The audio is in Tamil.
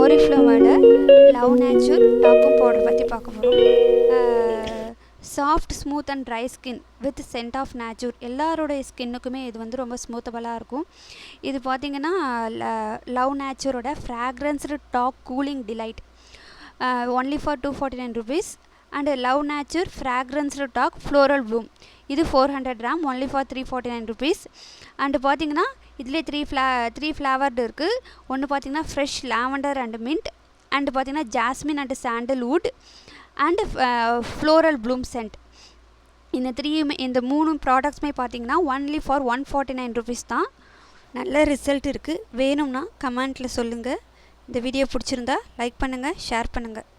ஓரிஃப்ளேமோட லவ் நேச்சர் டாக்கும் பவுடர் பற்றி பார்க்க போகிறோம். Soft smooth and dry skin with scent of nature. எல்லாரோடைய ஸ்கின்னுக்குமே இது வந்து ரொம்ப ஸ்மூத்தபுளாக இருக்கும். இது பார்த்திங்கன்னா லவ் நேச்சரோட fragranced talc cooling delight only for 249 rupees. And love nature fragranced talc floral bloom இது 400 grams only for 349 rupees. And பார்த்திங்கன்னா இதிலே த்ரீ ஃப்ளேவர்டு இருக்குது. ஒன்று பார்த்திங்கன்னா fresh lavender and mint, and பார்த்திங்கன்னா jasmine and sandalwood and floral Bloom send. இந்த மூணு ப்ராடக்ட்ஸுமே பார்த்திங்கன்னா ஒன்லி ஃபார் 149 rupees தான். நல்ல ரிசல்ட் இருக்குது. வேணும்னா கமெண்ட்டில் சொல்லுங்கள். இந்த வீடியோ பிடிச்சிருந்தா லைக் பண்ணுங்கள், ஷேர் பண்ணுங்கள்.